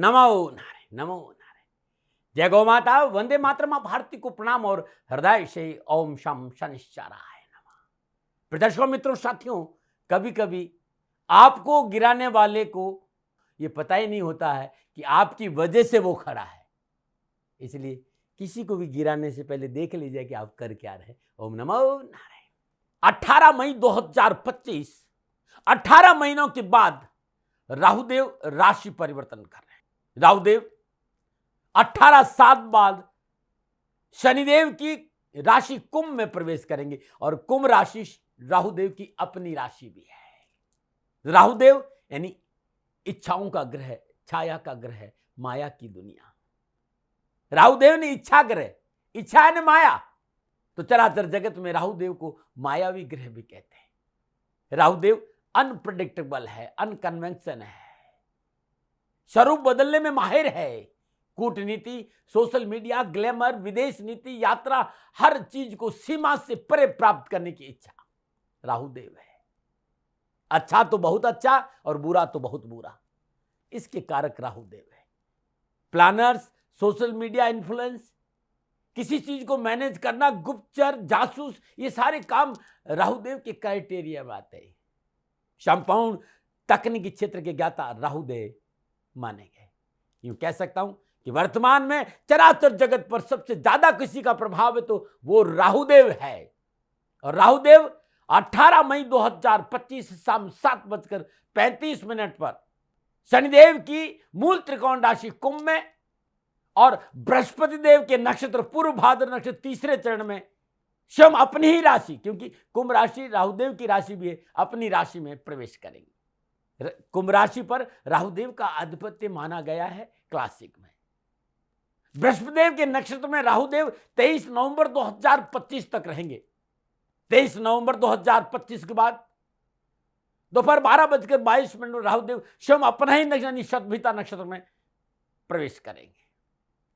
नमो नारायण, नमो नारायण। जय गौ माता, वंदे मातरम। भारती को प्रणाम और हृदय से ओम शम शनिश्चराय नमः। दर्शकों, मित्रों, साथियों, कभी कभी आपको गिराने वाले को ये पता ही नहीं होता है कि आपकी वजह से वो खड़ा है। इसलिए किसी को भी गिराने से पहले देख लीजिए कि आप कर क्या रहे। ओम नमो नारायण। 18 मई 2025, 18 महीनों के बाद राहुदेव राशि परिवर्तन कर रहे हैं। राहुदेव 18 साल बाद शनिदेव की राशि कुंभ में प्रवेश करेंगे और कुंभ राशि राहुदेव की अपनी राशि भी है। राहुदेव यानी इच्छाओं का ग्रह, छाया का ग्रह, माया की दुनिया। राहुदेव ने इच्छा ग्रह, इच्छा है ना माया, तो चराचर जगत में राहुदेव को मायावी ग्रह भी कहते हैं। राहुदेव अनप्रेडिक्टेबल है, अनकन्वेंशन है, स्वरूप बदलने में माहिर है। कूटनीति, सोशल मीडिया, ग्लैमर, विदेश नीति, यात्रा, हर चीज को सीमा से परे प्राप्त करने की इच्छा राहुदेव है। अच्छा तो बहुत अच्छा और बुरा तो बहुत बुरा, इसके कारक राहुदेव है। प्लानर्स, सोशल मीडिया इन्फ्लुएंस, किसी चीज को मैनेज करना, गुप्तचर, जासूस, ये सारे काम राहुदेव के क्राइटेरिया में आते हैं। संपूर्ण तकनीकी क्षेत्र के ज्ञाता राहुदेव माने गए। यूं कह सकता हूं कि वर्तमान में चराचर जगत पर सबसे ज्यादा किसी का प्रभाव है तो वो राहुदेव है। और राहुदेव 18 मई 2025 शाम 7:35 पर शनिदेव की मूल त्रिकोण राशि कुंभ में और बृहस्पति देव के नक्षत्र पूर्व भाद्र नक्षत्र तीसरे चरण में स्वयं अपनी ही राशि, क्योंकि कुंभ राशि राहुदेव की राशि भी है, अपनी राशि में प्रवेश करेंगे। कुंभ राशि पर राहुदेव का आधिपत्य माना गया है क्लासिक में। बृहस्पति देव के नक्षत्र में राहुदेव 23 नवंबर 2025 तक रहेंगे। 23 नवंबर 2025 के बाद दोपहर 12:22 राहुदेव स्वयं अपना ही नक्षत्र शतभिता नक्षत्र में प्रवेश करेंगे।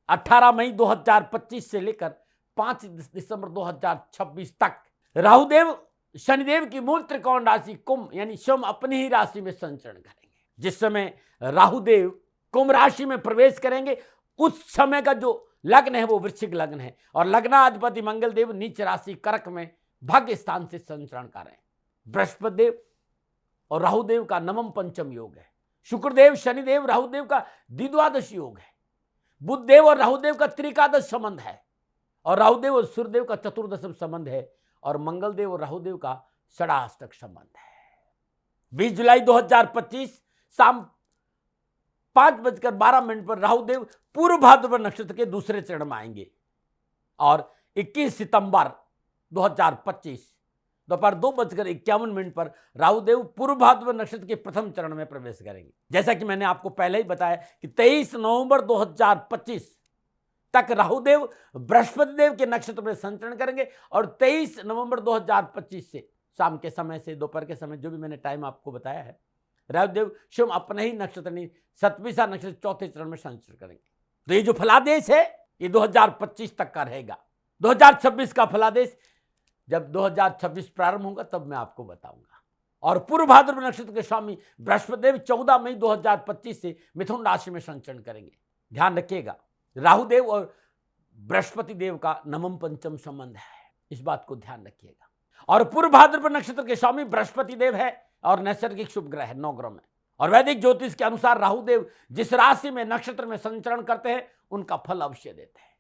18 मई 2025 से लेकर 5 दिसंबर 2026 तक राहुदेव शनिदेव की मूल त्रिकोण राशि कुंभ यानी स्वयं अपनी ही राशि में संचरण करेंगे। जिस समय राहुदेव कुंभ राशि में प्रवेश करेंगे उस समय का जो लग्न है वो वृश्चिक लग्न है और लग्नाधिपति मंगल देव नीच राशि कर्क में भाग्य स्थान से संचरण कर रहे हैं। बृहस्पति देव और राहुदेव का नवम पंचम योग है। शुक्रदेव शनिदेव राहुदेव का द्विद्वादश योग है। बुधदेव और राहुदेव का त्रिकादश संबंध है और राहुदेव और सूर्यदेव का चतुर्दशम संबंध है और मंगलदेव और राहुदेव का षडाष्टक संबंध है। 20 जुलाई 2025 शाम 5:12 पर राहुदेव पूर्व भाद्रपद नक्षत्र के दूसरे चरण में आएंगे और 21 सितंबर 2025 दोपहर 2:51 पर राहुदेव पूर्व भाद्रपद नक्षत्र के प्रथम चरण में प्रवेश करेंगे। जैसा कि मैंने आपको पहले ही बताया कि 23 नवंबर 2025 तक राहुदेव बृहस्पति देव के नक्षत्र में संचरण करेंगे और 23 नवंबर 2025 से शाम के समय से दोपहर के समय जो भी मैंने टाइम आपको बताया है, राहुदेव स्वयं अपने ही नक्षत्र नहीं सतभिसा नक्षत्र चौथे चरण में संचरण करेंगे। तो ये जो फलादेश है ये 2025 तक का रहेगा। 2026 का फलादेश जब 2026 प्रारंभ होगा तब मैं आपको बताऊंगा। और पूर्व भाद्रपद नक्षत्र के स्वामी बृहस्पति देव 14 मई 2025 से मिथुन राशि में संचरण करेंगे। ध्यान रखिएगा, राहुदेव और बृहस्पति देव का नवम पंचम संबंध है, इस बात को ध्यान रखिएगा। और पूर्व भाद्रपद नक्षत्र के स्वामी बृहस्पति देव है और नैसर्गिक शुभ ग्रह है 9 ग्रह में। और वैदिक ज्योतिष के अनुसार राहुदेव जिस राशि में नक्षत्र में संचरण करते हैं उनका फल अवश्य देते हैं।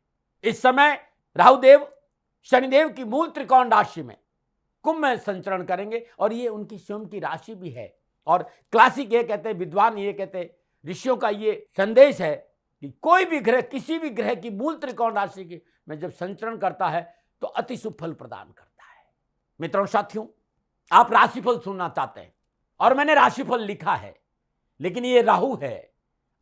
इस समय राहुदेव शनिदेव की मूल त्रिकोण राशि में कुंभ में संचरण करेंगे और ये उनकी स्वयं की राशि भी है। और क्लासिक ये कहते हैं, विद्वान ये कहते हैं, ऋषियों का ये संदेश है कि कोई भी ग्रह किसी भी ग्रह की मूल त्रिकोण राशि की में जब संचरण करता है तो अति शुभ फल प्रदान करता है। मित्रों साथियों, आप राशिफल सुनना चाहते हैं और मैंने राशिफल लिखा है, लेकिन ये राहु है,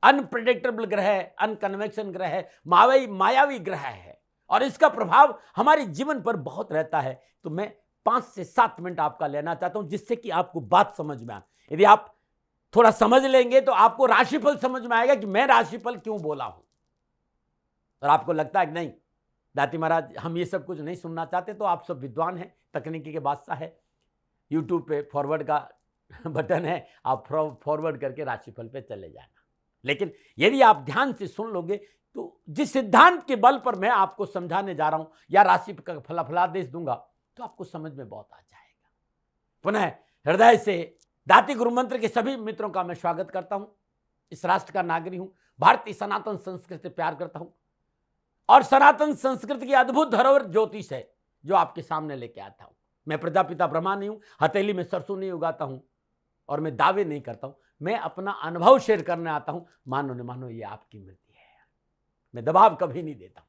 अनप्रेडिक्टेबल ग्रह है, अनकन्वेंशन ग्रह है, मायावी ग्रह है और इसका प्रभाव हमारे जीवन पर बहुत रहता है। तो मैं 5 से 7 मिनट आपका लेना चाहता हूं जिससे कि आपको बात समझ में आए। यदि आप थोड़ा समझ लेंगे तो आपको राशिफल समझ में आएगा कि मैं राशिफल क्यों बोला हूं। और आपको लगता है कि नहीं दाती महाराज हम ये सब कुछ नहीं सुनना चाहते, तो आप सब विद्वान हैं, तकनीकी के बादशाह है, यूट्यूब पे फॉरवर्ड का बटन है, आप फॉरवर्ड करके राशिफल पे चले जाना। लेकिन यदि आप ध्यान से सुन लोगे तो जिस सिद्धांत के बल पर मैं आपको समझाने जा रहा हूं या राशि का फलादेश दूंगा तो आपको समझ में बहुत आ जाएगा। पुनः हृदय से दाती गुरु मंत्र के सभी मित्रों का मैं स्वागत करता हूं। इस राष्ट्र का नागरिक हूं, भारतीय सनातन संस्कृति से प्यार करता हूं और सनातन संस्कृति की अद्भुत धरोहर ज्योतिष है जो आपके सामने लेके आता हूं। मैं प्रजापिता ब्रह्मा नहीं हूं, हथेली में सरसों नहीं उगाता हूं और मैं दावे नहीं करता हूं। मैं अपना अनुभव शेयर करने आता हूं। मानो न मानो ये आपकी मृत्यु है। मैं दबाव कभी नहीं देता हूं।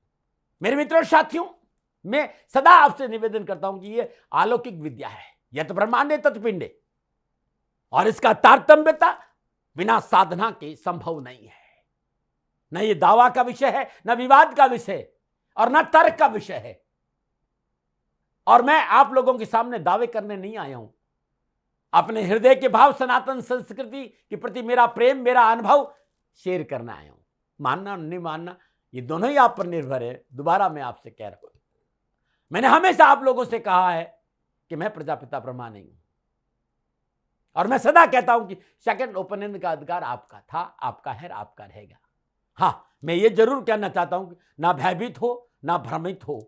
मेरे मित्रों साथियों, मैं सदा आपसे निवेदन करता हूं कि ये अलौकिक विद्या है, यत ब्रह्मांडे तत् पिंडे, और इसका तारतम्यता बिना साधना के संभव नहीं है। न ये दावा का विषय है, न विवाद का विषय और न तर्क का विषय है। और मैं आप लोगों के सामने दावे करने नहीं आया हूं। अपने हृदय के भाव, सनातन संस्कृति के प्रति मेरा प्रेम, मेरा अनुभव शेयर करने आया हूं। मानना नहीं मानना ये दोनों ही आप पर निर्भर है। दोबारा मैं आपसे कह रहा हूं, मैंने हमेशा आप लोगों से कहा है कि मैं प्रजापिता ब्रह्मा नहीं हूं और मैं सदा कहता हूं कि सेकंड ओपिनियन का अधिकार आपका था, आपका है, आपका रहेगा। हां, मैं ये जरूर कहना चाहता हूं कि ना भयभीत हो, ना भ्रमित हो,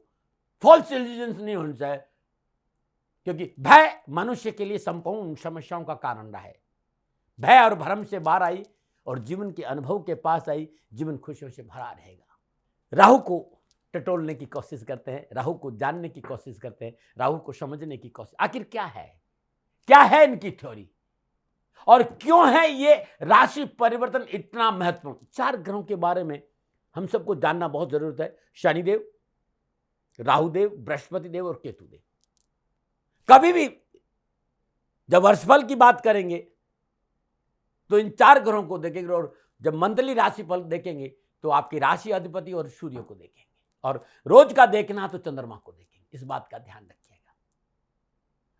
फॉल्स इल्यूजन्स नहीं होना चाहिए, क्योंकि भय मनुष्य के लिए संपूर्ण समस्याओं का कारण रहा है। भय और भ्रम से बाहर आई और जीवन के अनुभव के पास आई, जीवन खुशियों से भरा रहेगा। राहु को टटोलने की कोशिश करते हैं, राहु को जानने की कोशिश करते हैं, राहु को समझने की कोशिश। आखिर क्या है इनकी थ्योरी और क्यों है ये राशि परिवर्तन इतना महत्वपूर्ण? 4 ग्रहों के बारे में हम सबको जानना बहुत जरूरत है। शनिदेव, राहुदेव, बृहस्पति देव और केतु देव। कभी भी जब वर्षफल की बात करेंगे तो इन 4 ग्रहों को देखेंगे और जब मंथली राशिफल देखेंगे तो आपकी राशि अधिपति और सूर्य को देखेंगे और रोज का देखना तो चंद्रमा को देखेंगे। इस बात का ध्यान रखिएगा।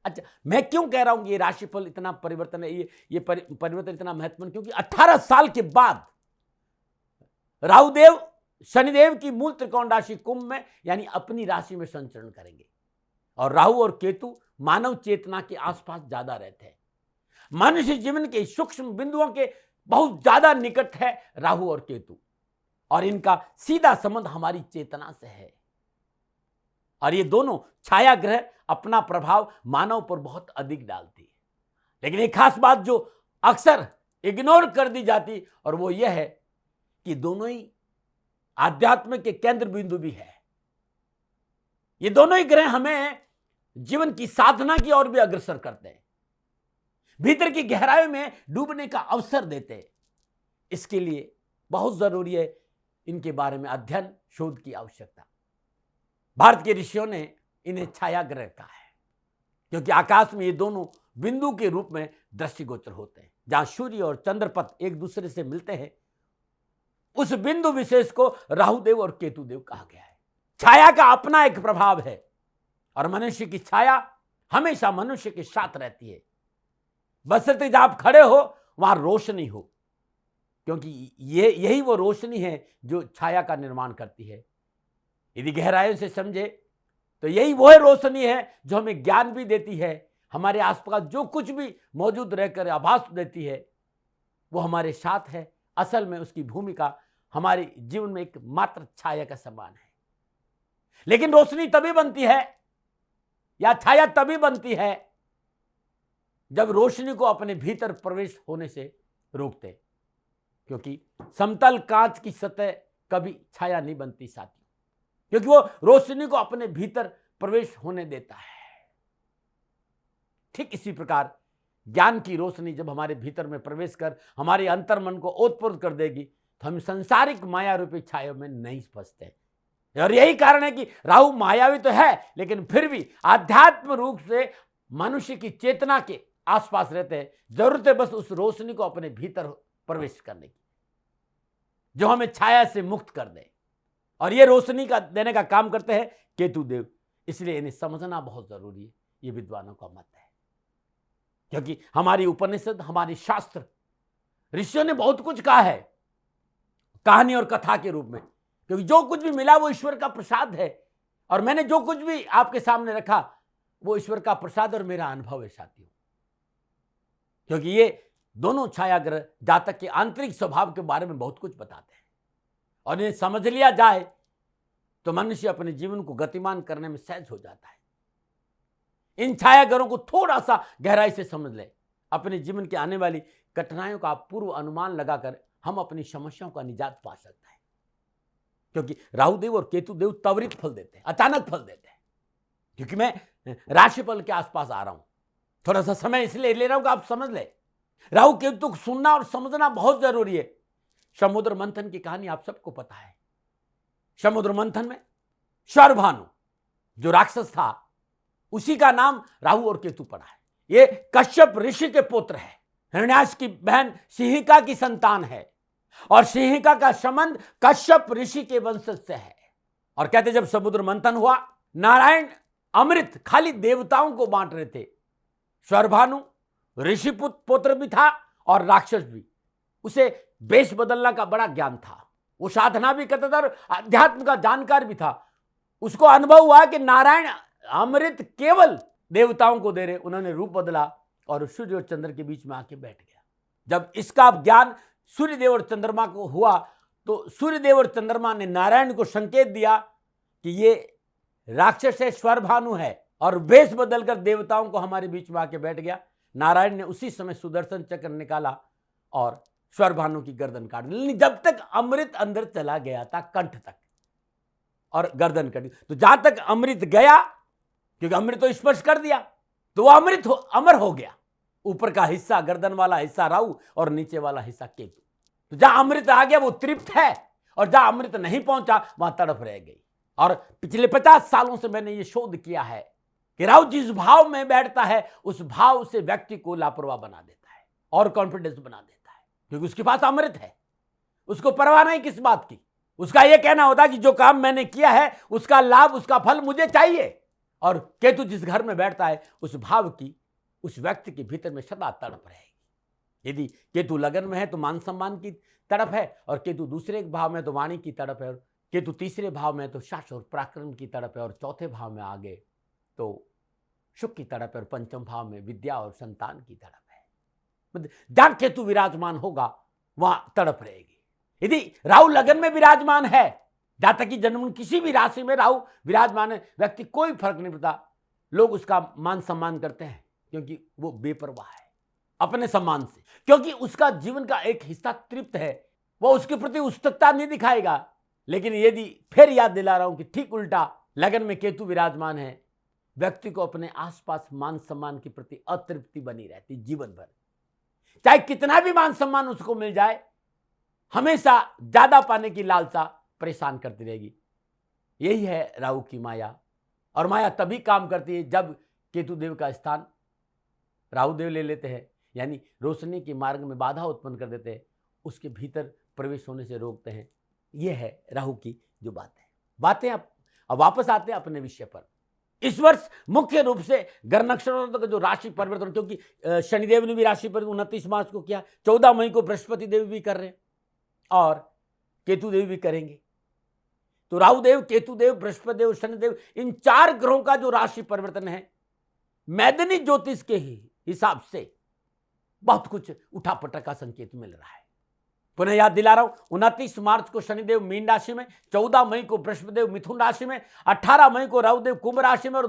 अच्छा, मैं क्यों कह रहा हूं कि ये राशिफल इतना परिवर्तन है, ये परिवर्तन इतना महत्वपूर्ण? क्योंकि 18 साल के बाद राहुदेव शनिदेव की मूल त्रिकोण राशि कुंभ में यानी अपनी राशि में संचरण करेंगे और राहु और केतु मानव चेतना के आसपास ज्यादा रहते हैं। मनुष्य जीवन के सूक्ष्म बिंदुओं के बहुत ज्यादा निकट है राहु और केतु और इनका सीधा संबंध हमारी चेतना से है और ये दोनों छाया ग्रह अपना प्रभाव मानव पर बहुत अधिक डालती है। लेकिन एक खास बात जो अक्सर इग्नोर कर दी जाती और वो ये है कि दोनों ही आध्यात्म के केंद्र बिंदु भी है। ये दोनों ही ग्रह हमें जीवन की साधना की ओर भी अग्रसर करते हैं, भीतर की गहराई में डूबने का अवसर देते हैं। इसके लिए बहुत जरूरी है इनके बारे में अध्ययन, शोध की आवश्यकता। भारत के ऋषियों ने इन्हें छाया ग्रह कहा है क्योंकि आकाश में ये दोनों बिंदु के रूप में दृष्टिगोचर होते हैं। जहां सूर्य और चंद्रपथ एक दूसरे से मिलते हैं उस बिंदु विशेष को राहुदेव और केतुदेव कहा गया है। छाया का अपना एक प्रभाव है और मनुष्य की छाया हमेशा मनुष्य के साथ रहती है, बशर्ते जहां आप खड़े हो वहां रोशनी हो, क्योंकि यही वो रोशनी है जो छाया का निर्माण करती है। यदि गहराई से समझे तो यही वो रोशनी है जो हमें ज्ञान भी देती है, हमारे आसपास जो कुछ भी मौजूद रहकर आभास देती है वो हमारे साथ है। असल में उसकी भूमिका हमारे जीवन में एक मात्र छाया का समान है। लेकिन रोशनी तभी बनती है या छाया तभी बनती है जब रोशनी को अपने भीतर प्रवेश होने से रोकते, क्योंकि समतल कांच की सतह कभी छाया नहीं बनती साथियों, क्योंकि वो रोशनी को अपने भीतर प्रवेश होने देता है। ठीक इसी प्रकार ज्ञान की रोशनी जब हमारे भीतर में प्रवेश कर हमारे अंतर्मन को ओतप्रोत कर देगी तो हम संसारिक माया रूपी छाया में नहीं फंसते। और यही कारण है कि राहु मायावी तो है लेकिन फिर भी आध्यात्म रूप से मनुष्य की चेतना के आसपास रहते हैं। जरूरत है बस उस रोशनी को अपने भीतर प्रवेश करने की जो हमें छाया से मुक्त कर दे, और ये रोशनी का देने का काम करते हैं केतु देव। इसलिए इन्हें समझना बहुत जरूरी है, ये विद्वानों का मत है। क्योंकि हमारी उपनिषद, हमारी शास्त्र, ऋषियों ने बहुत कुछ कहा है कहानी और कथा के रूप में, क्योंकि जो कुछ भी मिला वो ईश्वर का प्रसाद है और मैंने जो कुछ भी आपके सामने रखा वो ईश्वर का प्रसाद और मेरा अनुभव है साथियों। क्योंकि ये दोनों छाया ग्रह जातक के आंतरिक स्वभाव के बारे में बहुत कुछ बताते हैं और इन्हें समझ लिया जाए तो मनुष्य अपने जीवन को गतिमान करने में सहज हो जाता है। इन छाया ग्रहों को थोड़ा सा गहराई से समझ ले, अपने जीवन के आने वाली कठिनाइयों का पूर्व अनुमान लगाकर हम अपनी समस्याओं का निजात पा सकते हैं। क्योंकि राहुदेव और केतुदेव त्वरित फल देते हैं, अचानक फल देते हैं। क्योंकि मैं राशिफल के आसपास आ रहा हूं, थोड़ा सा समय इसलिए ले रहा हूं कि आप समझ ले। राहु केतु को सुनना और समझना बहुत जरूरी है। समुद्र मंथन की कहानी आप सबको पता है। समुद्र मंथन में शरभानु जो राक्षस था, उसी का नाम राहु और केतु पड़ा है। ये कश्यप ऋषि के पुत्र है, हिरण्याक्ष की बहन सिंहिका की संतान है और सिंहिका का संबंध कश्यप ऋषि के वंशज से है। और कहते जब समुद्र मंथन हुआ, नारायण अमृत खाली देवताओं को बांट रहे थे। शरभानु ऋषि पुत्र भी था और राक्षस भी। उसे वेश बदलने का बड़ा ज्ञान था, वो साधना भी करता था और अध्यात्म का जानकार भी था। उसको अनुभव हुआ कि नारायण अमृत केवल देवताओं को दे रहे। उन्होंने रूप बदला और सूर्य और चंद्र के बीच में आके बैठ गया। जब इसका ज्ञान सूर्यदेव और चंद्रमा को हुआ तो सूर्यदेव और चंद्रमा ने नारायण को संकेत दिया कि ये राक्षस है, शरभानु है और वेश बदलकर देवताओं को हमारे बीच में आके बैठ गया। नारायण ने उसी समय सुदर्शन चक्र निकाला और शरभानु की गर्दन काट ली। जब तक अमृत अंदर चला गया था कंठ तक और गर्दन कटी, तो जहां तक अमृत गया, क्योंकि अमृत तो स्पर्श कर दिया, तो वो अमर हो गया। ऊपर का हिस्सा गर्दन वाला हिस्सा राहु और नीचे वाला हिस्सा केतु। तो जहां अमृत आ गया वो तृप्त है और जहां अमृत नहीं पहुंचा वहां तड़प रह गई। और पिछले 50 सालों से मैंने ये शोध किया है कि राहु जिस भाव में बैठता है उस भाव से व्यक्ति को लापरवाह बना देता है और कॉन्फिडेंस बना देता है, क्योंकि उसके पास अमृत है। उसको परवाह नहीं किस बात की। उसका यह कहना होता है कि जो काम मैंने किया है उसका लाभ, उसका फल मुझे चाहिए। और केतु जिस घर में बैठता है उस भाव की उस व्यक्ति के भीतर में सदा तड़प रहेगी। यदि केतु लगन में है तो मान सम्मान की तड़प है, और केतु दूसरे भाव में तो वाणी की तड़प है, और केतु तीसरे भाव में तो साहस और पराक्रम की तड़प है, और चौथे भाव में आगे तो सुख की तड़प है, और पंचम भाव में विद्या और संतान की तड़प है। मतलब जहां केतु विराजमान होगा वहां तड़प रहेगी। यदि राहु लगन में विराजमान है, जातक की जन्म किसी भी राशि में राहु विराजमान है, व्यक्ति कोई फर्क नहीं पड़ता, लोग उसका मान सम्मान करते हैं क्योंकि वो बेपरवाह है अपने सम्मान से, क्योंकि उसका जीवन का एक हिस्सा तृप्त है, वो उसके प्रति उत्सुकता नहीं दिखाएगा। लेकिन यदि फिर याद दिला रहा हूं कि ठीक उल्टा लगन में केतु विराजमान है, व्यक्ति को अपने आसपास मान सम्मान के प्रति अतृप्ति बनी रहती जीवन भर। चाहे कितना भी मान सम्मान उसको मिल जाए, हमेशा ज्यादा पाने की लालसा परेशान करती रहेगी। यही है राहु की माया। और माया तभी काम करती है जब केतु देव का स्थान राहु देव ले लेते हैं, यानी रोशनी के मार्ग में बाधा उत्पन्न कर देते हैं, उसके भीतर प्रवेश होने से रोकते हैं। यह है राहु की जो बातें। अब वापस आते हैं अपने विषय पर। इस वर्ष मुख्य रूप से ग्रह नक्षत्रों का जो राशि परिवर्तन, क्योंकि शनिदेव ने भी राशि परिवर्तन 29 मार्च को किया, 14 मई को बृहस्पति देव भी कर रहे हैं और केतु देव भी करेंगे। तो राहु देव, केतु देव, बृहस्पति देव, शनिदेव, इन 4 ग्रहों का जो राशि परिवर्तन है, मैदानी ज्योतिष के ही हिसाब से बहुत कुछ उठापटक का संकेत मिल रहा है। पुनः याद दिला रहा हूं, 29 मार्च को शनिदेव मीन राशि में, 14 मई को बृहस्पति देव मिथुन राशि में, 18 मई को राहु देव कुंभ राशि में, और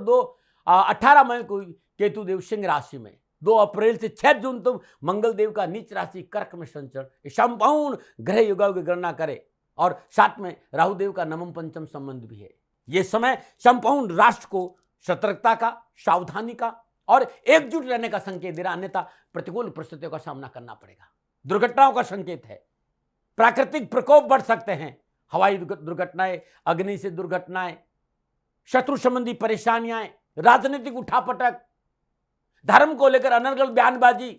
18 मई को केतु देव सिंह राशि में। 2 अप्रैल से 6 जून तक मंगल देव का नीच राशि कर्क में संचरण, संपूर्ण ग्रह युगों की गणना करे, और साथ में राहु देव का नवम पंचम संबंध भी है। यह समय संपूर्ण राष्ट्र को सतर्कता का, सावधानी का और एकजुट रहने का संकेत दे रहा, अन्यथा प्रतिकूल परिस्थितियों का सामना करना पड़ेगा। दुर्घटनाओं का संकेत है, प्राकृतिक प्रकोप बढ़ सकते हैं, हवाई दुर्घटनाएं, अग्नि से दुर्घटनाएं, शत्रु संबंधी परेशानियां, राजनीतिक उठापटक, धर्म को लेकर अनर्गल बयानबाजी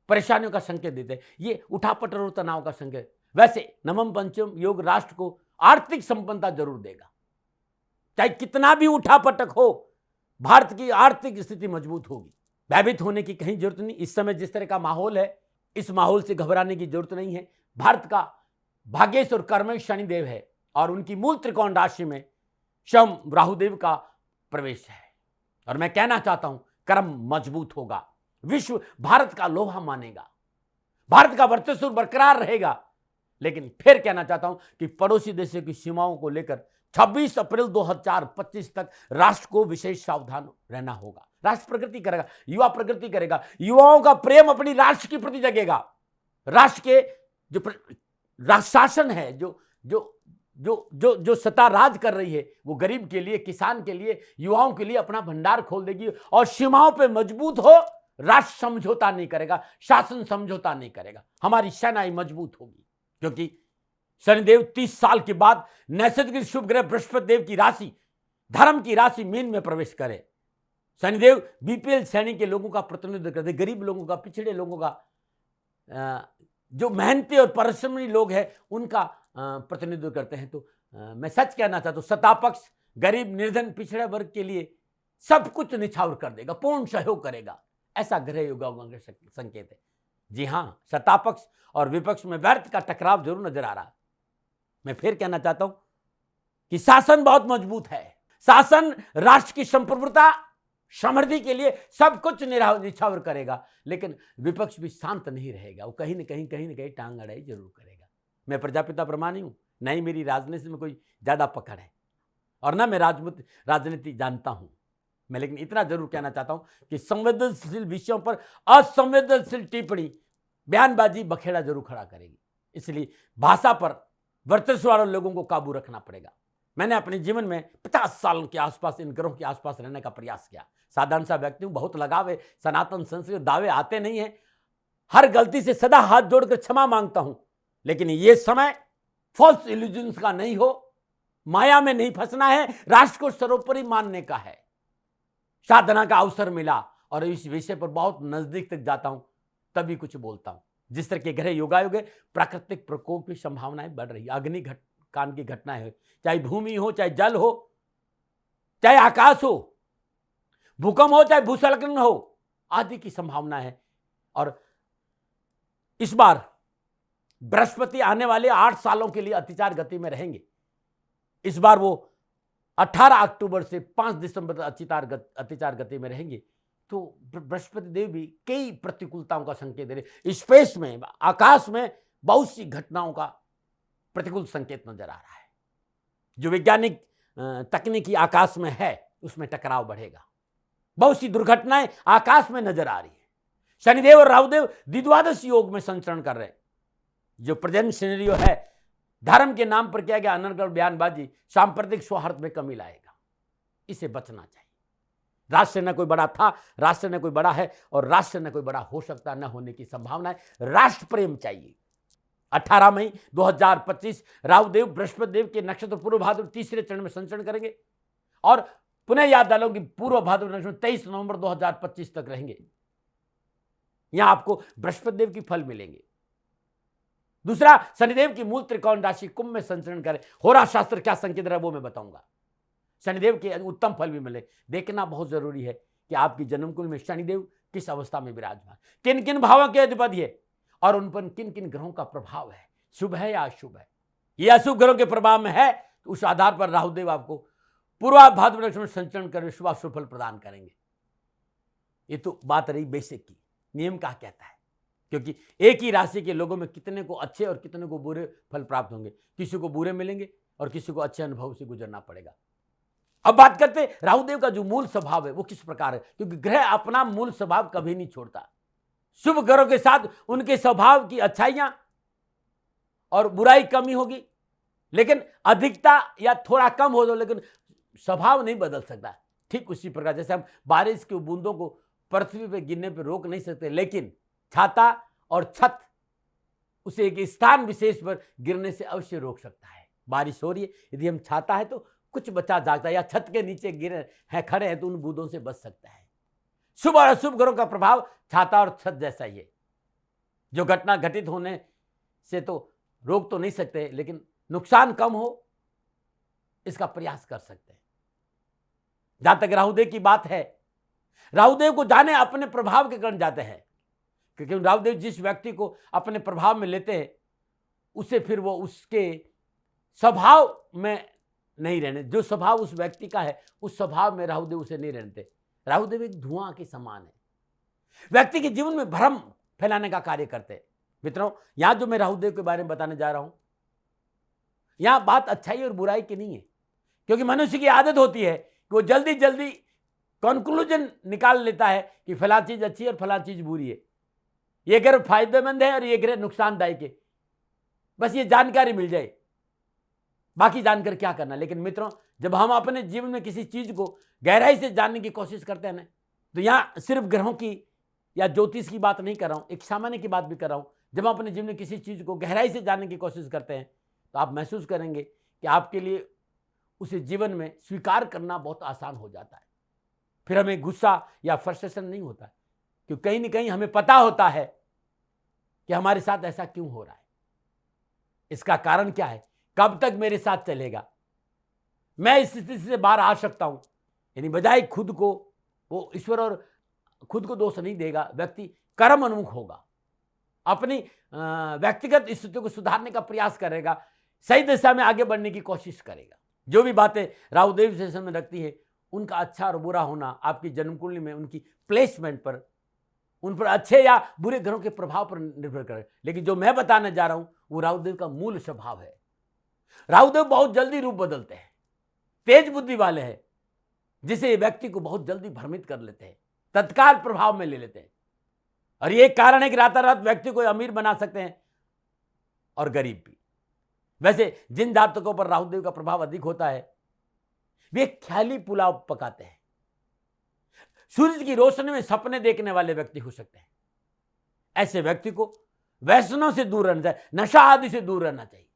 परेशानियों का संकेत देते हैं। ये उठापटक और तनाव का संकेत। वैसे नवम पंचम योग राष्ट्र को आर्थिक संपन्नता जरूर देगा। चाहे कितना भी उठापटक हो, भारत की आर्थिक स्थिति मजबूत होगी। भयभीत होने की कहीं जरूरत नहीं। इस समय जिस तरह का माहौल है, इस माहौल से घबराने की जरूरत नहीं है। भारत का भाग्येश और कर्मेश शनिदेव है और उनकी मूल त्रिकोण राशि में शम राहुदेव का प्रवेश है, और मैं कहना चाहता हूं कर्म मजबूत होगा। विश्व भारत का लोहा मानेगा। भारत का वर्चस्व बरकरार रहेगा। लेकिन फिर कहना चाहता हूं कि पड़ोसी देशों की सीमाओं को लेकर 26 अप्रैल 2025 तक राष्ट्र को विशेष सावधान रहना होगा। राष्ट्र प्रगति करेगा, युवा प्रगति करेगा, युवाओं का प्रेम अपनी राष्ट्र के प्रति जगेगा। राष्ट्र के जो शासन है, जो जो जो जो जो सत्ता राज कर रही है, वो गरीब के लिए, किसान के लिए, युवाओं के लिए अपना भंडार खोल देगी और सीमाओं पे मजबूत हो। राष्ट्र समझौता नहीं करेगा, शासन समझौता नहीं करेगा, हमारी सेनाएं मजबूत होगी। क्योंकि शनिदेव 30 साल के बाद नैसर्गिक शुभ ग्रह बृहस्पति देव की राशि, धर्म की राशि मीन में प्रवेश करे। शनिदेव बीपीएल श्रेणी के लोगों का प्रतिनिधित्व करते, गरीब लोगों का, पिछड़े लोगों का, जो मेहनती और परिश्रमी लोग हैं उनका प्रतिनिधित्व करते हैं। तो मैं सच कहना चाहता हूं, सत्तापक्ष गरीब, निर्धन, पिछड़े वर्ग के लिए सब कुछ निछावर कर देगा, पूर्ण सहयोग करेगा, ऐसा ग्रह योगाओं का संकेत है। जी हां, सत्तापक्ष और विपक्ष में व्यर्थ का टकराव जरूर नजर आ रहा है। मैं फिर कहना चाहता हूं कि शासन बहुत मजबूत है। शासन राष्ट्र की संप्रभुता, समृद्धि के लिए सब कुछ निछावर करेगा, लेकिन विपक्ष भी शांत नहीं रहेगा। वो कहीं न कहीं टांग अड़ाई जरूर करेगा। मैं प्रजापिता प्रमाणी हूं, नहीं मेरी राजनीति में कोई ज्यादा पकड़ है और ना मैं राजनीति जानता हूं। मैं लेकिन इतना जरूर कहना चाहता हूं कि संवेदनशील विषयों पर असंवेदनशील टिप्पणी, बयानबाजी बखेड़ा जरूर खड़ा करेगी। इसलिए भाषा पर वर्चस्व वाले लोगों को काबू रखना पड़ेगा। मैंने अपने जीवन में 50 साल के आसपास इन ग्रहों के आसपास रहने का प्रयास किया। साधारण सा व्यक्ति हूं, बहुत लगाव है सनातन संस्कृति, दावे आते नहीं है, हर गलती से सदा हाथ जोड़कर क्षमा मांगता हूं। लेकिन ये समय फॉल्स इल्यूजन्स का नहीं हो, माया में नहीं फंसना है, राष्ट्र को सर्वोपरि मानने का है। साधना का अवसर मिला और इस विषय पर बहुत नजदीक तक जाता हूं, तभी कुछ बोलता हूं। जिस तरह के ग्रह योगायोग है, प्राकृतिक प्रकोप की संभावनाएं बढ़ रही है। अग्निकांड की घटनाएं हो, चाहे भूमि हो, चाहे जल हो, चाहे आकाश हो, भूकंप हो, चाहे भूस्खलन हो, आदि की संभावना है। और इस बार बृहस्पति आने वाले 8 सालों के लिए अतिचार गति में रहेंगे। इस बार वो 18 अक्टूबर से 5 दिसंबर तक अतिचार गति में रहेंगे। तो बृहस्पति देव भी कई प्रतिकूलताओं का संकेत दे रहे। स्पेस में, आकाश में बहुत सी घटनाओं का प्रतिकूल संकेत नजर आ रहा है। जो वैज्ञानिक तकनीकी आकाश में है, उसमें टकराव बढ़ेगा। बहुत सी दुर्घटनाएं आकाश में नजर आ रही है। शनिदेव और राहुदेव द्विद्वादश योग में संचरण कर रहे हैं। जो प्रेजेंट सिनेरियो है, धर्म के नाम पर किया गया अनर्गल बयानबाजी सांप्रदायिक सौहार्द में कमी लाएगा। इसे बचना चाहिए। राष्ट्र न कोई बड़ा था, राष्ट्र न कोई बड़ा है और राष्ट्र न कोई बड़ा हो सकता, न होने की संभावना है। राष्ट्र प्रेम चाहिए। 18 मई 2025 राहुदेव बृहस्पति देव के नक्षत्र पूर्व भाद्र तीसरे चरण में संचरण करेंगे और पुनः याद डालो कि पूर्व भाद्र नक्षत्र 23 नवंबर 2025 तक रहेंगे। यहां आपको बृहस्पति देव की फल मिलेंगे। दूसरा, शनिदेव की मूल त्रिकोण राशि कुंभ में संचरण करें। होरा शास्त्र क्या संकेत रहा है वो मैं बताऊंगा। शनिदेव के उत्तम फल भी मिले, देखना बहुत जरूरी है कि आपकी जन्मकुंड में शनिदेव किस अवस्था में विराजमान, किन किन भावों के अधिपति है और उन पर किन किन ग्रहों का प्रभाव है, शुभ है या अशुभ है। यह अशुभ ग्रहों के प्रभाव में है तो उस आधार पर राहुदेव आपको पूर्वा भाद्र नक्षत्र में संचरण कर शुभ अशुभ फल प्रदान करेंगे। ये तो बात रही बेसिक की, नियम क्या कहता है, क्योंकि एक ही राशि के लोगों में कितने को अच्छे और कितने को बुरे फल प्राप्त होंगे। किसी को बुरे मिलेंगे और किसी को अच्छे अनुभव से गुजरना पड़ेगा। अब बात करते हैं राहुदेव का जो मूल स्वभाव है वो किस प्रकार है, क्योंकि ग्रह अपना मूल स्वभाव कभी नहीं छोड़ता। शुभ ग्रहों के साथ उनके स्वभाव की अच्छाइयां और बुराई कमी होगी, लेकिन अधिकता या थोड़ा कम हो, लेकिन स्वभाव नहीं बदल सकता। ठीक उसी प्रकार जैसे हम बारिश की बूंदों को पृथ्वी पे गिरने पे रोक नहीं सकते, लेकिन छाता और छत उसे एक स्थान विशेष पर गिरने से अवश्य रोक सकता है। बारिश हो रही है, यदि हम छाता है तो कुछ बचा जाता है, या छत के नीचे गिरे हैं, खड़े हैं तो उन बूंदों से बच सकता है। शुभ और अशुभ ग्रहों का प्रभाव छाता और छत जैसा ही है। जो घटना घटित होने से तो रोक तो नहीं सकते, लेकिन नुकसान कम हो इसका प्रयास कर सकते हैं। जहां तक राहुदेव की बात है, राहुदेव को जाने अपने प्रभाव के कारण जाते हैं, क्योंकि राहुदेव जिस व्यक्ति को अपने प्रभाव में लेते हैं उसे फिर वो उसके स्वभाव में नहीं रहने, जो स्वभाव उस व्यक्ति का है उस स्वभाव में राहुदेव उसे नहीं रहते। राहुदेव एक धुआं के समान है, व्यक्ति के जीवन में भ्रम फैलाने का कार्य करते हैं। मित्रों, यहां जो मैं राहुदेव के बारे में बताने जा रहा हूं, यहां बात अच्छाई और बुराई की नहीं है, क्योंकि मनुष्य की आदत होती है कि वो जल्दी जल्दी कंक्लूजन निकाल लेता है कि फला चीज अच्छी है और फला चीज बुरी है, ये ग्रह फायदेमंद है और ये ग्रह नुकसानदायक है, बस ये जानकारी मिल जाए, बाकी जानकर क्या करना। लेकिन मित्रों, जब हम अपने जीवन में किसी चीज को गहराई से जानने की कोशिश करते हैं ना, तो यहां सिर्फ ग्रहों की या ज्योतिष की बात नहीं कर रहा हूं, एक सामान्य की बात भी कर रहा हूं। जब हम अपने जीवन में किसी चीज को गहराई से जानने की कोशिश करते हैं तो आप महसूस करेंगे कि आपके लिए उसे जीवन में स्वीकार करना बहुत आसान हो जाता है। फिर हमें गुस्सा या फ्रस्ट्रेशन नहीं होता है, क्योंकि कहीं ना कहीं हमें पता होता है कि हमारे साथ ऐसा क्यों हो रहा है, इसका कारण क्या है, कब तक मेरे साथ चलेगा, मैं इस स्थिति से बाहर आ सकता हूं। यानी बजाय खुद को, वो ईश्वर और खुद को दोष नहीं देगा, व्यक्ति कर्म उन्मुख होगा, अपनी व्यक्तिगत स्थिति को सुधारने का प्रयास करेगा, सही दिशा में आगे बढ़ने की कोशिश करेगा। जो भी बातें राहुदेव से समय रखती है, उनका अच्छा और बुरा होना आपकी जन्म कुंडली में उनकी प्लेसमेंट पर, उन पर अच्छे या बुरे ग्रहों के प्रभाव पर निर्भर करे। लेकिन जो मैं बताने जा रहा हूं वो राहुदेव का मूल स्वभाव है। राहुदेव बहुत जल्दी रूप बदलते हैं, तेज बुद्धि वाले हैं, जिसे व्यक्ति को बहुत जल्दी भ्रमित कर लेते हैं, तत्काल प्रभाव में ले लेते हैं। और ये एक कारण है कि रातारात व्यक्ति को अमीर बना सकते हैं और गरीब भी। वैसे जिन जातकों पर राहुदेव का प्रभाव अधिक होता है वे ख्याली पुलाव पकाते हैं, सूरज की रोशनी में सपने देखने वाले व्यक्ति हो सकते हैं। ऐसे व्यक्ति को व्यसनों से दूर रहना चाहिए, नशा आदि से दूर रहना चाहिए,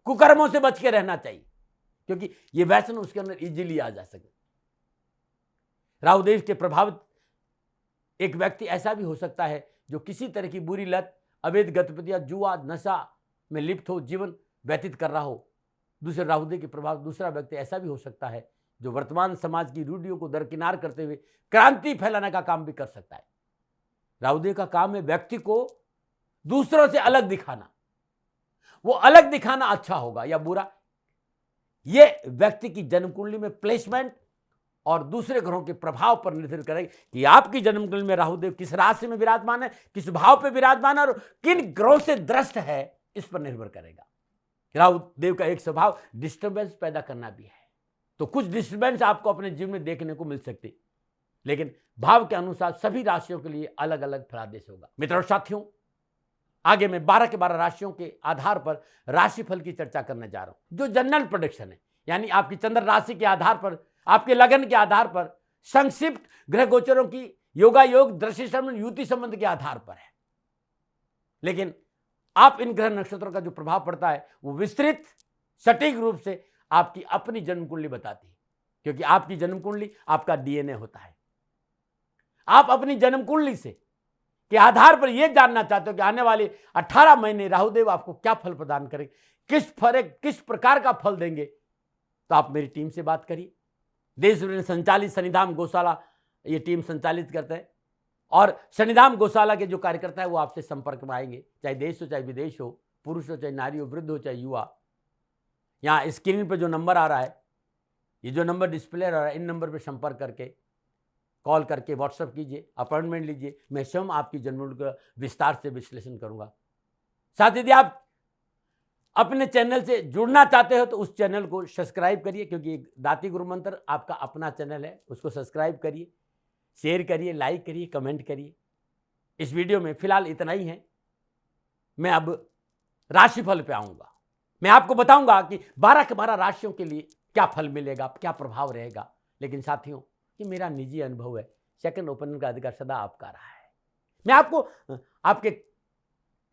कुकर्मों से बच के रहना चाहिए, क्योंकि ये व्यसन उसके अंदर इजीली आ जा सके। राहुदेव के प्रभावित एक व्यक्ति ऐसा भी हो सकता है जो किसी तरह की बुरी लत, अवैध गतिविधियां, जुआ, नशा में लिप्त हो, जीवन व्यतीत कर रहा हो। दूसरे राहुदेव के प्रभाव दूसरा व्यक्ति ऐसा भी हो सकता है जो वर्तमान समाज की रूढ़ियों को दरकिनार करते हुए क्रांति फैलाने का काम भी कर सकता है। राहुदेव का काम है व्यक्ति को दूसरों से अलग दिखाना। वो अलग दिखाना अच्छा होगा या बुरा, ये व्यक्ति की जन्म कुंडली में प्लेसमेंट और दूसरे ग्रहों के प्रभाव पर निर्भर करेगा कि आपकी जन्म कुंडली में राहुदेव किस राशि में विराजमान है, किस भाव पे विराजमान है और किन ग्रहों से दृष्ट है, इस पर निर्भर करेगा। राहुदेव का एक स्वभाव डिस्टर्बेंस पैदा करना भी है, तो कुछ डिस्टर्बेंस आपको अपने जीवन में देखने को मिल सकती, लेकिन भाव के अनुसार सभी राशियों के लिए अलग अलग फलादेश होगा। मित्रों साथियों, आगे मैं 12 के 12 राशियों के आधार पर राशिफल की चर्चा करने जा रहा हूं, जो जनरल प्रेडिक्शन है, यानी आपकी चंद्र राशि के आधार पर, आपके लगन के आधार पर, संक्षिप्त ग्रह गोचरों की योगा योग, दृष्टि संबंध, युति संबंध के आधार पर है। लेकिन आप इन ग्रह नक्षत्रों का जो प्रभाव पड़ता है वो विस्तृत सटीक रूप से आपकी अपनी जन्म कुंडली बताती है, क्योंकि आपकी जन्म कुंडली आपका डीएनए होता है। आप अपनी जन्म कुंडली से के आधार पर यह जानना चाहते हो कि आने वाले 18 महीने राहुदेव आपको क्या फल प्रदान करेंगे, किस प्रकार का फल देंगे, तो आप मेरी टीम से बात करिए। देश में संचालित शनिधाम गौशाला ये टीम संचालित करते हैं, और शनिधाम गौशाला के जो कार्यकर्ता है वो आपसे संपर्क में आएंगे, चाहे देश हो चाहे विदेश हो, पुरुष हो चाहे नारी हो, वृद्ध हो चाहे युवा। यहाँ स्क्रीन पर जो नंबर आ रहा है, ये जो नंबर डिस्प्ले आ रहा है, इन नंबर पर संपर्क करके, कॉल करके, व्हाट्सएप कीजिए, अपॉइंटमेंट लीजिए। मैं स्वयं आपकी जन्म का विस्तार से विश्लेषण करूंगा। साथ ही यदि आप अपने चैनल से जुड़ना चाहते हो तो उस चैनल को सब्सक्राइब करिए, क्योंकि दाती गुरु मंत्र आपका अपना चैनल है, उसको सब्सक्राइब करिए, शेयर करिए, लाइक करिए, कमेंट करिए। इस वीडियो में फिलहाल इतना ही है। मैं अब राशिफल पे आऊंगा। मैं आपको बताऊंगा कि 12 के 12 राशियों के लिए क्या फल मिलेगा, क्या प्रभाव रहेगा। लेकिन साथियों, ये मेरा निजी अनुभव है, सेकंड ओपिनियन का अधिकार सदा आपका रहा है। मैं आपको आपके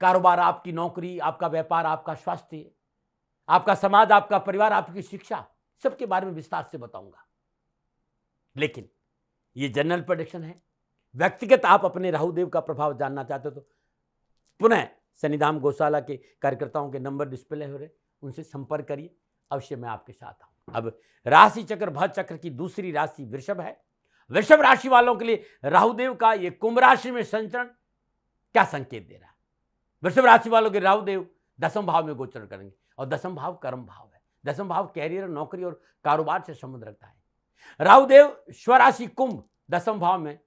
कारोबार, आपकी नौकरी, आपका व्यापार, आपका स्वास्थ्य, आपका समाज, आपका परिवार, आपकी शिक्षा, सबके बारे में विस्तार से बताऊंगा। लेकिन ये जनरल प्रेडिक्शन है। व्यक्तिगत आप अपने राहुदेव का प्रभाव जानना चाहते हो तो पुनः शनिधाम गौशाला के कार्यकर्ताओं के नंबर डिस्प्ले हो रहे, उनसे संपर्क करिए, अवश्य मैं आपके साथ आऊं। अब राशि चक्र, भज चक्र की दूसरी राशि वृषभ है। वृषभ राशि वालों के लिए राहुदेव का ये कुंभ राशि में संचरण क्या संकेत दे रहा है। वृषभ राशि वालों के राहुदेव 10वें भाव में गोचर करेंगे, और 10वां भाव कर्म भाव है। 10वां भाव कैरियर, नौकरी और कारोबार से संबंध रखता है। राहुदेव स्वराशि कुंभ 10वें भाव में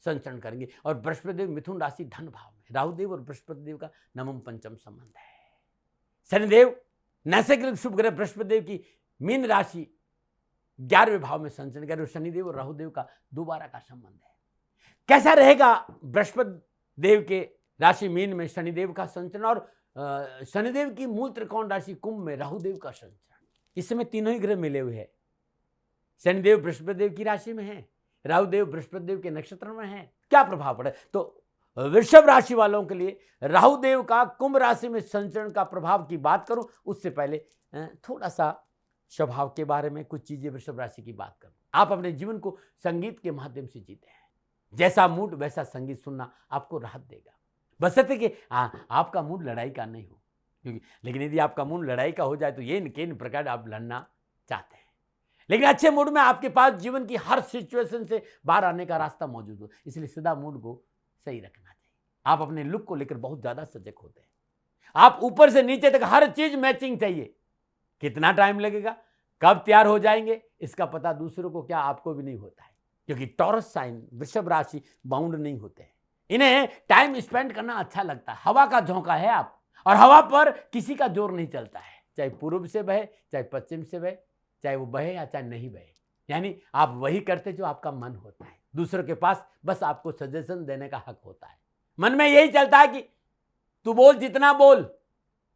संचरण करेंगे। और बृहस्पति देव मिथुन राशि धन भाव में, राहु देव और बृहस्पति देव का नवम पंचम संबंध है। शनिदेव नैसर्गिक शुभ ग्रह बृहस्पति देव की मीन राशि 11वें भाव में संचरण करें। शनिदेव और राहु देव का दोबारा का संबंध है। कैसा रहेगा बृहस्पति देव के राशि मीन में शनिदेव का संचरण और शनिदेव की मूल त्रिकोण राशि कुंभ में राहु देव का संचरण? इस समय तीनों ही ग्रह मिले हुए हैं। शनिदेव बृहस्पति देव की राशि में है, राहु देव बृहस्पति देव के नक्षत्र में है। क्या प्रभाव पड़े? तो वृषभ राशि वालों के लिए राहु देव का कुंभ राशि में संचरण का प्रभाव की बात करूं उससे पहले थोड़ा सा स्वभाव के बारे में कुछ चीजें वृषभ राशि की बात करूं। आप अपने जीवन को संगीत के माध्यम से जीते हैं। जैसा मूड वैसा संगीत सुनना आपको राहत देगा, बशर्ते कि आपका मूड लड़ाई का नहीं हो। क्योंकि लेकिन यदि आपका मूड लड़ाई का हो जाए तो ये किन प्रकार आप लड़ना चाहते हैं। लेकिन अच्छे मूड में आपके पास जीवन की हर सिचुएशन से बाहर आने का रास्ता मौजूद हो, इसलिए सदा मूड को सही रखना चाहिए। आप अपने लुक को लेकर बहुत ज्यादा सजग होते हैं। आप ऊपर से नीचे तक हर चीज मैचिंग चाहिए। कितना टाइम लगेगा, कब तैयार हो जाएंगे, इसका पता दूसरों को क्या आपको भी नहीं होता है। क्योंकि टॉरस साइन वृषभ राशि बाउंड नहीं होते हैं। इन्हें टाइम स्पेंड करना अच्छा लगता है। हवा का झोंका है आप, और हवा पर किसी का जोर नहीं चलता है। चाहे पूर्व से बहे, चाहे पश्चिम से बहे, चाहे वो बहे या चाहे नहीं बहे, यानी आप वही करते जो आपका मन होता है। दूसरों के पास बस आपको सजेशन देने का हक होता है। मन में यही चलता है कि तू बोल जितना बोल,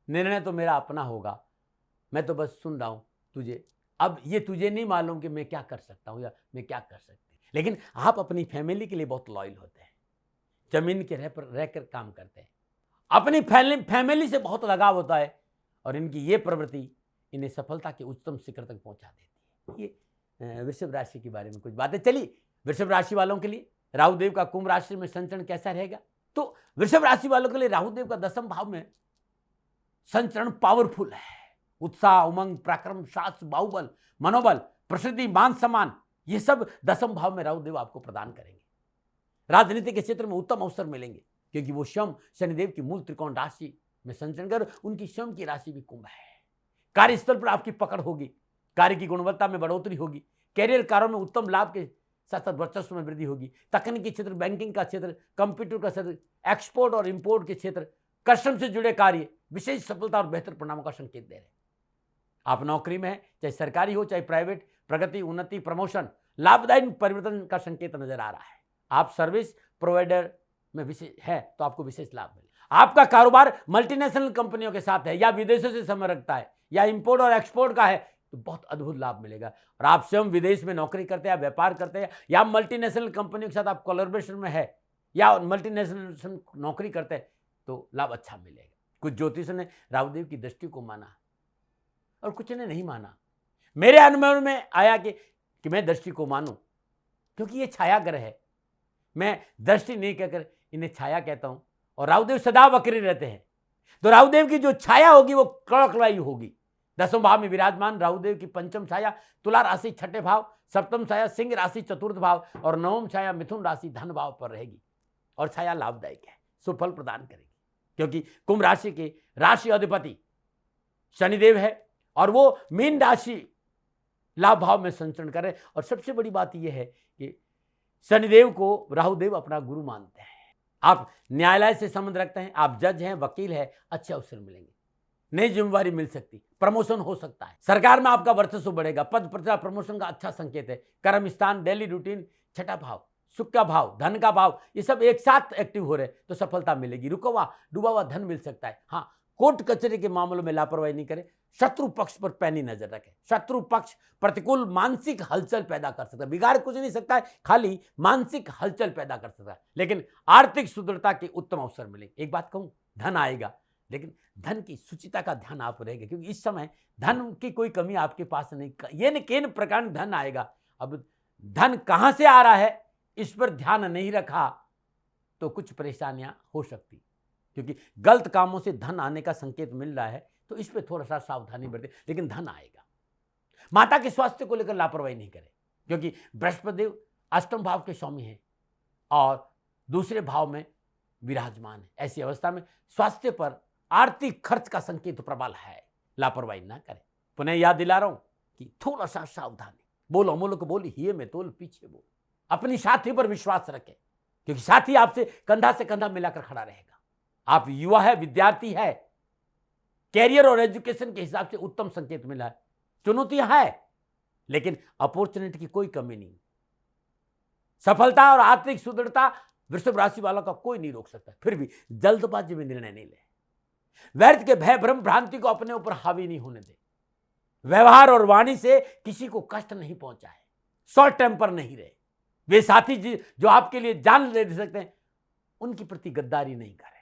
निर्णय तो मेरा अपना होगा, मैं तो बस सुन रहा हूं तुझे। अब ये तुझे नहीं मालूम कि मैं क्या कर सकता हूं या मैं क्या कर सकती। लेकिन आप अपनी फैमिली के लिए बहुत लॉयल होते हैं, जमीन के रहकर काम करते हैं, अपनी फैमिली से बहुत लगाव होता है, और इनकी ये प्रवृत्ति इन्हें सफलता के उच्चतम शिखर तक पहुंचा देती है। ये वृषभ राशि के बारे में कुछ बातें चली। वृषभ राशि वालों के लिए राहु देव का कुंभ राशि में संचरण कैसा रहेगा? तो वृषभ राशि वालों के लिए राहु देव का 10वें भाव में संचरण पावरफुल है। उत्साह, उमंग, पराक्रम, साहस, बाहुबल, मनोबल, प्रसिद्धि, मान सम्मान, ये सब 10वें भाव में राहु देव आपको प्रदान करेंगे। राजनीति के क्षेत्र में उत्तम अवसर मिलेंगे, क्योंकि वो स्वयं शनिदेव की मूल त्रिकोण राशि में संचरण कर, उनकी स्वयं की राशि भी कुंभ है। कार्यस्थल पर आपकी पकड़ होगी, कार्य की गुणवत्ता में बढ़ोतरी होगी, कैरियर कार्यों में उत्तम लाभ के साथ साथ वर्चस्व में वृद्धि होगी। तकनीकी क्षेत्र, बैंकिंग का क्षेत्र, कंप्यूटर का क्षेत्र, एक्सपोर्ट और इंपोर्ट के क्षेत्र, कस्टम से जुड़े कार्य विशेष सफलता और बेहतर परिणामों का संकेत दे रहे हैं। आप नौकरी में है, चाहे सरकारी हो चाहे प्राइवेट, प्रगति, उन्नति, प्रमोशन, लाभदायी परिवर्तन का संकेत नजर आ रहा है। आप सर्विस प्रोवाइडर में विशेष है तो आपको विशेष लाभ मिले। आपका कारोबार मल्टीनेशनल कंपनियों के साथ है या विदेशों से संबंध रखता है या इंपोर्ट और एक्सपोर्ट का है तो बहुत अद्भुत लाभ मिलेगा। और आप स्वयं विदेश में नौकरी करते हैं या व्यापार करते हैं या मल्टीनेशनल कंपनियों के साथ आप कोलैबोरेशन में है या मल्टीनेशनल नौकरी करते हैं तो लाभ अच्छा मिलेगा। कुछ ज्योतिषों ने राहुदेव की दृष्टि को माना और कुछ ने नहीं माना। मेरे अनुभव में आया कि मैं दृष्टि को मानूं, क्योंकि ये छाया ग्रह है। मैं दृष्टि नहीं कहकर इन्हें छाया कहता हूं। और राहुदेव सदा वक्री रहते हैं, तो राहुदेव की जो छाया होगी वो कड़कड़ाई होगी। 10वें भाव में विराजमान राहुदेव की पंचम छाया तुला राशि 6ठे भाव, सप्तम छाया सिंह राशि 4th भाव और 9वीं छाया मिथुन राशि धन भाव पर रहेगी। और छाया लाभदायक है, सुफल प्रदान करेगी, क्योंकि कुंभ राशि के राशि अधिपति शनिदेव है और वो मीन राशि लाभ भाव में संचरण करे। और सबसे बड़ी बात यह है कि शनिदेव को राहुदेव अपना गुरु मानते हैं। आप न्यायालय से संबंध रखते हैं, आप जज हैं, वकील हैं, अच्छे अवसर मिलेंगे, नई जिम्मेवारी मिल सकती, प्रमोशन हो सकता है, सरकार में आपका वर्चस्व बढ़ेगा, पद प्रतिष्ठा प्रमोशन का अच्छा संकेत है। कर्म स्थान, डेली रूटीन, 6ठा भाव, सुख का भाव, धन का भाव, ये सब एक साथ एक्टिव हो रहे तो सफलता मिलेगी। रुका हुआ डूबा हुआ धन मिल सकता है। हाँ, कोर्ट कचहरी के मामलों में लापरवाही नहीं करें, शत्रु पक्ष पर पैनी नजर रखें। शत्रु पक्ष प्रतिकूल मानसिक हलचल पैदा कर सकता है, बिगाड़ कुछ नहीं सकता है, खाली मानसिक हलचल पैदा कर सकता है। लेकिन आर्थिक सुदृढ़ता के उत्तम अवसर मिलेंगे। एक बात कहूं, धन आएगा, लेकिन धन की सुचिता का ध्यान आप रहेगा, क्योंकि इस समय धन की कोई कमी आपके पास नहीं। ये किन प्रकार धन आएगा, अब धन कहां से आ रहा है इस पर ध्यान नहीं रखा तो कुछ परेशानियां हो सकती, क्योंकि गलत कामों से धन आने का संकेत मिल रहा है, तो इस पर थोड़ा सा सावधानी बरतें, लेकिन धन आएगा। माता के स्वास्थ्य को लेकर लापरवाही नहीं करें, क्योंकि बृहस्पति देव 8वें भाव के स्वामी हैं और दूसरे भाव में विराजमान है। ऐसी अवस्था में स्वास्थ्य पर आर्थिक खर्च का संकेत प्रबल है, लापरवाही ना करें। पुनः याद दिला रहा हूं कि थोड़ा सा सावधानी, बोलो अमोलो को बोली हिये में तोल पीछे बोल, अपनी साथी पर विश्वास रखें, क्योंकि साथी आपसे कंधा से कंधा मिलाकर खड़ा रहेगा। आप युवा है, विद्यार्थी है, कैरियर और एजुकेशन के हिसाब से उत्तम संकेत मिला है। चुनौतियां है लेकिन अपॉर्चुनिटी की कोई कमी नहीं। सफलता और आर्थिक सुदृढ़ता वृषभ राशि वालों का कोई नहीं रोक सकता। फिर भी जल्दबाजी में निर्णय नहीं ले। व्यर्थ के भय भ्रम भ्रांति को अपने ऊपर हावी नहीं होने दे। व्यवहार और वाणी से किसी को कष्ट नहीं पहुंचाए। शॉर्ट टेम्पर नहीं रहे। वे साथी जो आपके लिए जान दे सकते हैं उनके प्रति गद्दारी नहीं करें।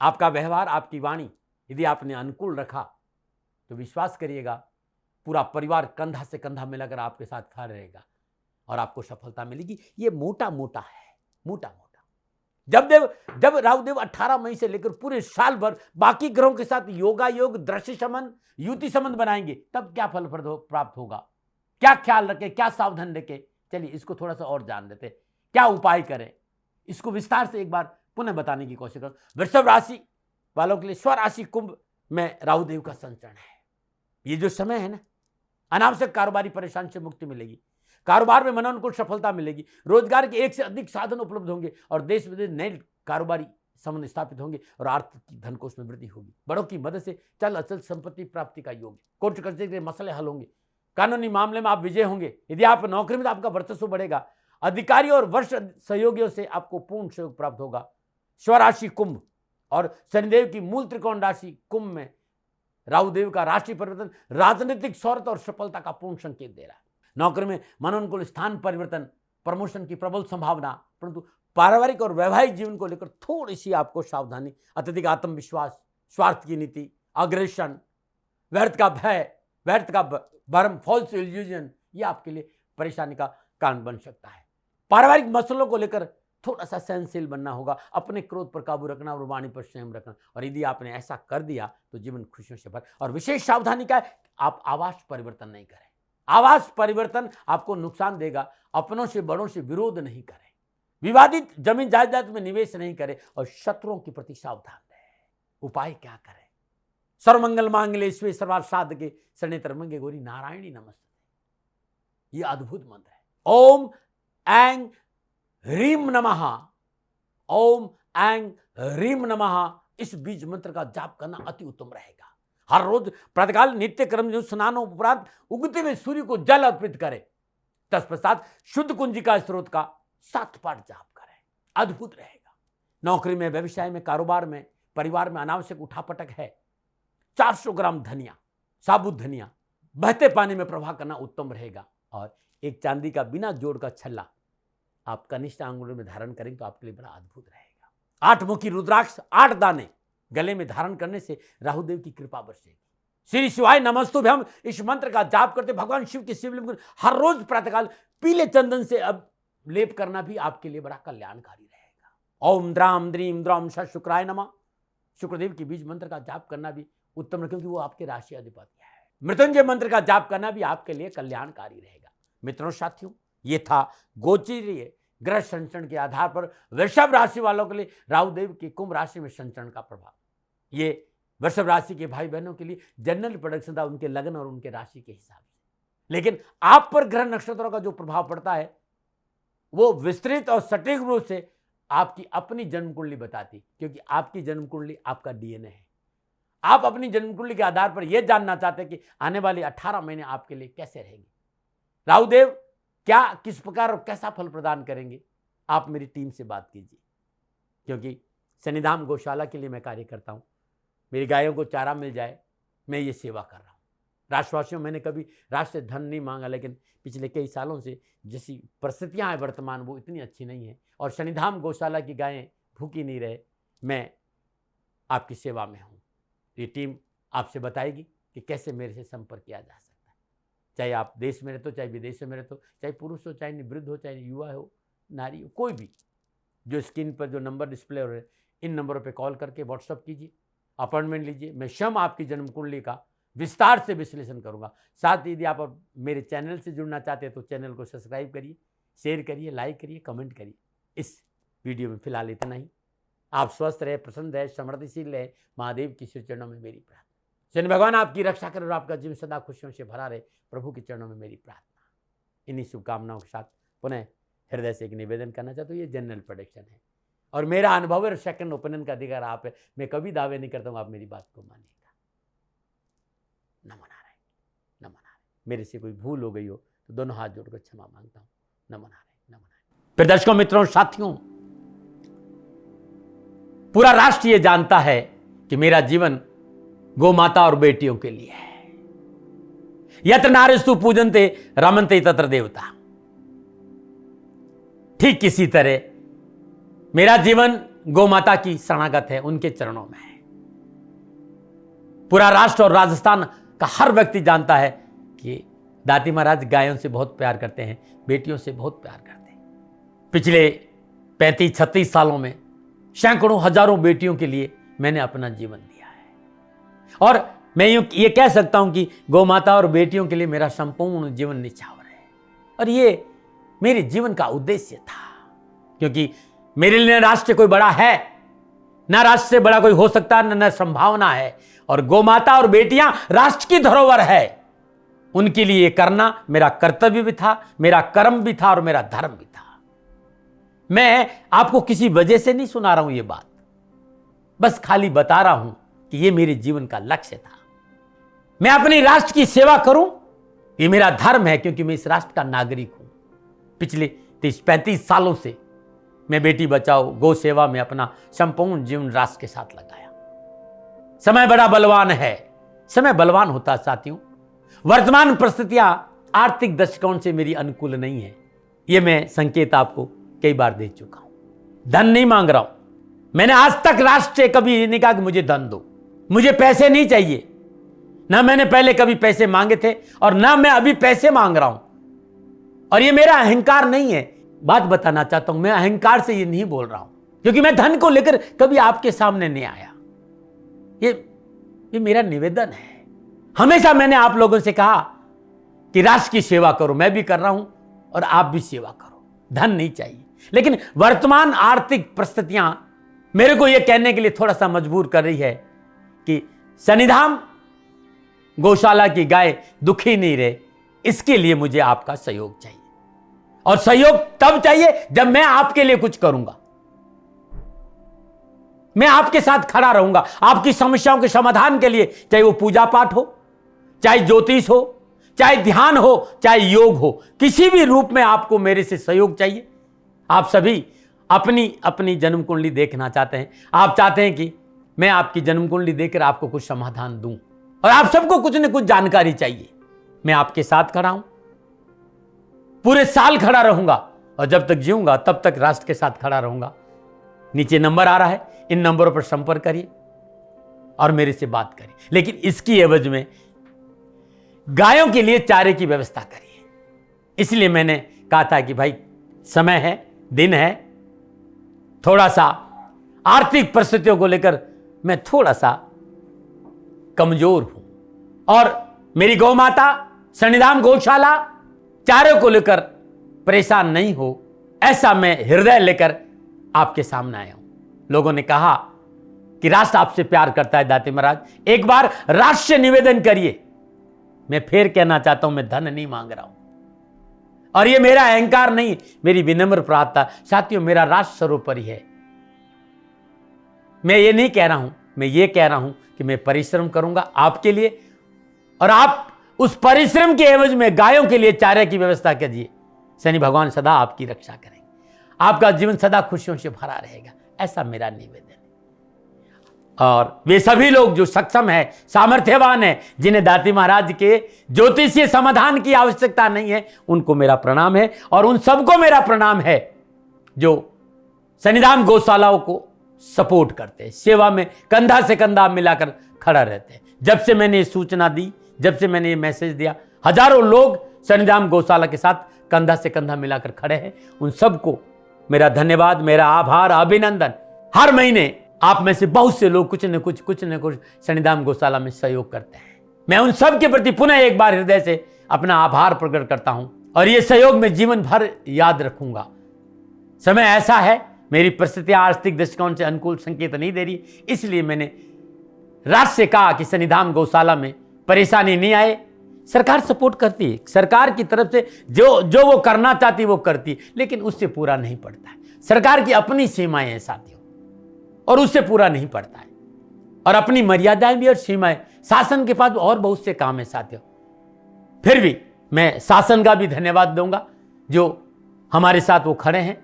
आपका व्यवहार, आपकी वाणी यदि आपने अनुकूल रखा तो विश्वास करिएगा पूरा परिवार कंधा से कंधा मिलाकर आपके साथ खड़ा रहेगा और आपको सफलता मिलेगी। ये मोटा मोटा है, मोटा मोटा। जब राहुदेव 18 मई से लेकर पूरे साल भर बाकी ग्रहों के साथ योगा योग, दृश्य संबंध, युति संबंध बनाएंगे, तब क्या फल प्राप्त होगा, क्या ख्याल रखें, क्या सावधान रखें, चलिए इसको थोड़ा सा और जान लेते, क्या उपाय करें, इसको विस्तार से एक बार पुनः बताने की कोशिश करो। वृषभ राशि वालों के लिए स्वराशि कुंभ में राहुदेव का संचरण है। ये जो समय है ना, अनावश्यक कारोबारी परेशानी से मुक्ति मिलेगी। कारोबार में मनोनुकूल सफलता मिलेगी। रोजगार के एक से अधिक साधन उपलब्ध होंगे और देश विदेश नए कारोबारी संबंध स्थापित होंगे और आर्थिक धन कोष में वृद्धि होगी। बड़ों की मदद से चल अचल संपत्ति प्राप्ति का योग है। कोर्ट कचहरी के मसले हल होंगे। कानूनी मामले में आप विजय होंगे। यदि आप नौकरी में तो आपका वर्चस्व बढ़ेगा। अधिकारी और वर्ष सहयोगियों से आपको पूर्ण सहयोग प्राप्त होगा। स्वराशि कुंभ और शनिदेव की मूल त्रिकोण राशि कुंभ में राहुदेव का राशि परिवर्तन राजनीतिक शौर्य और सफलता का पूर्ण संकेत दे रहा है। नौकरी में मनोनुकूल स्थान परिवर्तन, प्रमोशन की प्रबल संभावना, परंतु पारिवारिक और वैवाहिक जीवन को लेकर थोड़ी सी आपको सावधानी। अत्यधिक आत्मविश्वास, स्वार्थ की नीति, अग्रेशन, व्यर्थ का भय, व्यर्थ का भ्रम, फॉल्स इल्यूजन, ये आपके लिए परेशानी का कारण बन सकता है। पारिवारिक मसलों को लेकर थोड़ा सा सहनशील बनना होगा। अपने क्रोध पर काबू रखना और वाणी पर संयम रखना, और यदि आपने ऐसा कर दिया तो जीवन खुशियों से भर। और विशेष सावधानी क्या है, आप आवास परिवर्तन नहीं करें। आवास परिवर्तन आपको नुकसान देगा। अपनों से बड़ों से विरोध नहीं करें। विवादित जमीन जायदाद में निवेश नहीं करें और शत्रुओं के प्रति सावधान रहें। उपाय क्या करें? सर्वमंगल मांगल्ये शिवे सर्वार्थ साधके शरण्ये त्र्यंबके गौरी नारायणी नमस्ते। ये अद्भुत मंत्र है। ओम ऐं ह्रीम नमः, ओम ऐं ह्रीम नमः। इस बीज मंत्र का जाप करना अति उत्तम रहेगा। हर रोज प्रातःकाल नित्य कर्म स्नानों उपरांत उगते हुए सूर्य को जल अर्पित करें। तत्पश्चात शुद्ध कुंजिका स्त्रोत का 7 पाठ जाप करें। अद्भुत रहेगा। नौकरी में, व्यवसाय में, कारोबार में, परिवार में अनावश्यक उठापटक है। 400 ग्राम धनिया, साबुत धनिया बहते पानी में प्रवाह करना उत्तम रहेगा। और एक चांदी का बिना जोड़ का छल्ला आप कनिष्ठ आंगुल में धारण करेंगे तो आपके लिए बड़ा अद्भुत रहेगा। 8 मुखी रुद्राक्ष 8 दाने गले में धारण करने से राहुदेव की कृपा बरसेगी। श्री शिवाय नमस्तुभ्यम इस मंत्र का जाप करते भगवान शिव के शिवलिंग हर रोज प्रातःकाल पीले चंदन से अब लेप करना भी आपके लिए बड़ा कल्याणकारी रहेगा। ओम द्राम द्रीम द्रौम स शुक्राय नमः। शुक्रदेव की बीज मंत्र का जाप करना भी उत्तम है क्योंकि वो आपके राशि अधिपति है। मृत्युंजय मंत्र का जाप करना भी आपके लिए कल्याणकारी रहेगा। मित्रों, साथियों, ये था गोचरीय ग्रह संचरण के आधार पर वृषभ राशि वालों के लिए राहुदेव की कुंभ राशि में संचरण का प्रभाव। ये वृषभ राशि के भाई बहनों के लिए जनरल प्रेडिक्शन था, उनके लग्न और उनके राशि के हिसाब से। लेकिन आप पर ग्रह नक्षत्रों का जो प्रभाव पड़ता है वो विस्तृत और सटीक रूप से आपकी अपनी जन्म कुंडली बताती, क्योंकि आपकी जन्म कुंडली आपका डीएनए है। आप अपनी जन्म कुंडली के आधार पर यह जानना चाहते हैं कि आने वाले 18 महीने आपके लिए कैसे रहेंगे, राहुदेव क्या, किस प्रकार और कैसा फल प्रदान करेंगे। आप मेरी टीम से बात कीजिए, क्योंकि शनिधाम गौशाला के लिए मैं कार्य करता हूं। मेरी गायों को चारा मिल जाए, मैं ये सेवा कर रहा हूँ। राष्ट्रवासियों, मैंने कभी राष्ट्र से धन नहीं मांगा, लेकिन पिछले कई सालों से जैसी परिस्थितियां हैं वर्तमान वो इतनी अच्छी नहीं है और शनिधाम गौशाला की गायें भूखी नहीं रहे। मैं आपकी सेवा में हूँ। ये टीम आपसे बताएगी कि कैसे मेरे से संपर्क किया जा सकता है। चाहे आप देश में रहते हो, चाहे विदेश में रहते हो, चाहे पुरुष हो, चाहे वृद्ध हो, चाहे युवा हो, नारी हो, कोई भी। जो स्क्रीन पर जो नंबर डिस्प्ले हो रहे हैं, इन नंबरों पर कॉल करके व्हाट्सअप कीजिए, अपॉइंटमेंट लीजिए। मैं स्वयं आपकी जन्म कुंडली का विस्तार से विश्लेषण करूंगा। साथ ही यदि आप मेरे चैनल से जुड़ना चाहते हैं तो चैनल को सब्सक्राइब करिए, शेयर करिए, लाइक करिए, कमेंट करिए। इस वीडियो में फिलहाल इतना ही। आप स्वस्थ रहे, प्रसन्न रहे, समृद्धिशील रहे, महादेव की श्री चरणों में मेरी प्रार्थना। शनि भगवान आपकी रक्षा करे और आपका जीवन सदा खुशियों से भरा रहे, प्रभु के चरणों में मेरी प्रार्थना। इन्हीं शुभकामनाओं के साथ पुनः हृदय से एक निवेदन करना चाहता हूँ, ये जनरल प्रेडिक्शन है और मेरा अनुभव है, सेकंड ओपिनियन का अधिकार आप है। मैं कभी दावे नहीं करता हूँ आप मेरी बात को मानिएगा। नमन नारायण, नमन नारायण। मेरे से कोई भूल हो गई हो तो दोनों हाथ जोड़कर क्षमा मांगता हूँ। नमन नारायण, नमन नारायण। फिर दर्शकों, मित्रों, साथियों, पूरा राष्ट्र ये जानता है कि मेरा जीवन गौ माता और बेटियों के लिए है। यत्र नारीस्तु पूजन्ते रमन्ते तत्र देवता। ठीक किसी तरह मेरा जीवन गौ माता की शरणागत है, उनके चरणों में है। पूरा राष्ट्र और राजस्थान का हर व्यक्ति जानता है कि दाती महाराज गायों से बहुत प्यार करते हैं, बेटियों से बहुत प्यार करते हैं। पिछले 35-36 सालों में सैकड़ों हजारों बेटियों के लिए मैंने अपना जीवन दिया है और मैं ये कह सकता हूं कि गौ माता और बेटियों के लिए मेरा संपूर्ण जीवन निछावर है और ये मेरे जीवन का उद्देश्य था, क्योंकि मेरे लिए राष्ट्र कोई बड़ा है ना, राष्ट्र से बड़ा कोई हो सकता न संभावना है। और गौ माता और बेटियां राष्ट्र की धरोहर है, उनके लिए ये करना मेरा कर्तव्य भी था, मेरा कर्म भी था और मेरा धर्म भी था। मैं आपको किसी वजह से नहीं सुना रहा हूं ये बात, बस खाली बता रहा हूं कि ये मेरे जीवन का लक्ष्य था। मैं अपने राष्ट्र की सेवा करूं, ये मेरा धर्म है, क्योंकि मैं इस राष्ट्र का नागरिक हूं। पिछले 30-35 सालों से मैं बेटी बचाओ, गौ सेवा में अपना संपूर्ण जीवन राष्ट्र के साथ लगाया। समय बड़ा बलवान है, समय बलवान होता साथियों। वर्तमान परिस्थितियां आर्थिक दृष्टिकोण से मेरी अनुकूल नहीं है, यह मैं संकेत आपको कई बार दे चुका हूं। धन नहीं मांग रहा हूं, मैंने आज तक राष्ट्र से कभी नहीं कहा कि मुझे धन दो, मुझे पैसे नहीं चाहिए। ना मैंने पहले कभी पैसे मांगे थे और ना मैं अभी पैसे मांग रहा हूं, और ये मेरा अहंकार नहीं है। बात बताना चाहता हूं, मैं अहंकार से ये नहीं बोल रहा हूं, क्योंकि मैं धन को लेकर कभी आपके सामने नहीं आया। ये मेरा निवेदन है। हमेशा मैंने आप लोगों से कहा कि राष्ट्र की सेवा करो, मैं भी कर रहा हूं और आप भी सेवा करो। धन नहीं चाहिए, लेकिन वर्तमान आर्थिक परिस्थितियां मेरे को यह कहने के लिए थोड़ा सा मजबूर कर रही है कि शनिधाम गौशाला की गाय दुखी नहीं रहे, इसके लिए मुझे आपका सहयोग चाहिए। और सहयोग तब चाहिए जब मैं आपके लिए कुछ करूंगा, मैं आपके साथ खड़ा रहूंगा आपकी समस्याओं के समाधान के लिए, चाहे वो पूजा पाठ हो, चाहे ज्योतिष हो, चाहे ध्यान हो, चाहे योग हो, किसी भी रूप में आपको मेरे से सहयोग चाहिए। आप सभी अपनी अपनी जन्म कुंडली देखना चाहते हैं, आप चाहते हैं कि मैं आपकी जन्म कुंडली देखकर आपको कुछ समाधान दूं, और आप सबको कुछ न कुछ जानकारी चाहिए। मैं आपके साथ खड़ा हूं, पूरे साल खड़ा रहूंगा, और जब तक जीऊंगा तब तक राष्ट्र के साथ खड़ा रहूंगा। नीचे नंबर आ रहा है, इन नंबरों पर संपर्क करिए और मेरे से बात करिए, लेकिन इसकी एवज में गायों के लिए चारे की व्यवस्था करिए। इसलिए मैंने कहा था कि भाई समय है, दिन है, थोड़ा सा आर्थिक परिस्थितियों को लेकर मैं थोड़ा सा कमजोर हूं, और मेरी गौ माता शनिधाम गौशाला चारे को लेकर परेशान नहीं हो, ऐसा मैं हृदय लेकर आपके सामने आया हूं। लोगों ने कहा कि राष्ट्र आपसे प्यार करता है दाती महाराज, एक बार राष्ट्र से निवेदन करिए। मैं फिर कहना चाहता हूं, मैं धन नहीं मांग रहा हूं, और ये मेरा अहंकार नहीं, मेरी विनम्र प्रार्थना। साथियों, मेरा राष्ट्र सर्वोपरि है। मैं ये नहीं कह रहा हूं, मैं ये कह रहा हूं कि मैं परिश्रम करूंगा आपके लिए, और आप उस परिश्रम के एवज में गायों के लिए चारे की व्यवस्था कीजिए। शनि भगवान सदा आपकी रक्षा करेंगे, आपका जीवन सदा खुशियों से भरा रहेगा, ऐसा मेरा निवेदन है। और वे सभी लोग जो सक्षम है, सामर्थ्यवान है, जिन्हें दाती महाराज के ज्योतिषीय समाधान की आवश्यकता नहीं है, उनको मेरा प्रणाम है। और उन सबको मेरा प्रणाम है जो शनिधाम गौशालाओं को सपोर्ट करते हैं, सेवा में कंधा से कंधा मिलाकर खड़ा रहते हैं। जब से मैंने ये सूचना दी, जब से मैंने ये मैसेज दिया, हजारों लोग शनिधाम गौशाला के साथ कंधा से कंधा मिलाकर खड़े हैं। उन सबको मेरा धन्यवाद, मेरा आभार, अभिनंदन। हर महीने आप में से बहुत से लोग कुछ न कुछ शनिधाम गौशाला में सहयोग करते हैं। मैं उन सब के प्रति पुनः एक बार हृदय से अपना आभार प्रकट करता हूं, और ये सहयोग मैं जीवन भर याद रखूंगा। समय ऐसा है, मेरी परिस्थितियां आर्थिक दृष्टिकोण से अनुकूल संकेत नहीं दे रही, इसलिए मैंने राष्ट्र से कहा कि शनिधाम गौशाला में परेशानी नहीं आए, सरकार सपोर्ट करती है, सरकार की तरफ से जो वो करना चाहती वो करती, लेकिन उससे पूरा नहीं पड़ता है। सरकार की अपनी सीमाएं हैं साथियों, और उससे पूरा नहीं पड़ता है, और अपनी मर्यादाएं भी और सीमाएं। शासन के पास और बहुत से काम है साथियों। फिर भी मैं शासन का भी धन्यवाद दूंगा जो हमारे साथ वो खड़े हैं।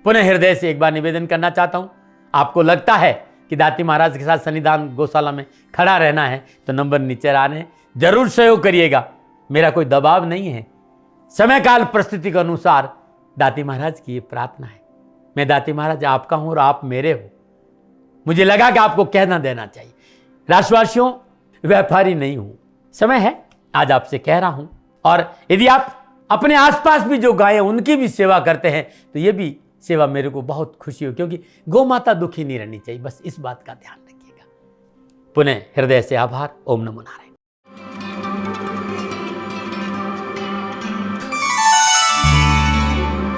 पुनः हृदय से एक बार निवेदन करना चाहता हूं, आपको लगता है कि दाती महाराज के साथ सन्निधान गौशाला में खड़ा रहना है तो नंबर नीचे आ रहे हैं, जरूर सहयोग करिएगा। मेरा कोई दबाव नहीं है, समय काल परिस्थिति के अनुसार दाती महाराज की ये प्रार्थना है। मैं दाती महाराज आपका हूं और आप मेरे हो। मुझे लगा कि आपको कहना देना चाहिए। राशिवासियों, व्यापारी नहीं हूं, समय है आज आपसे कह रहा हूं। और यदि आप अपने आसपास भी जो गायें उनकी भी सेवा करते हैं तो ये भी सेवा मेरे को बहुत खुशी हो, क्योंकि गौ माता दुखी नहीं रहनी चाहिए। बस इस बात का ध्यान रखिएगा। पुनः हृदय से आभार। ओम नमो नारायण।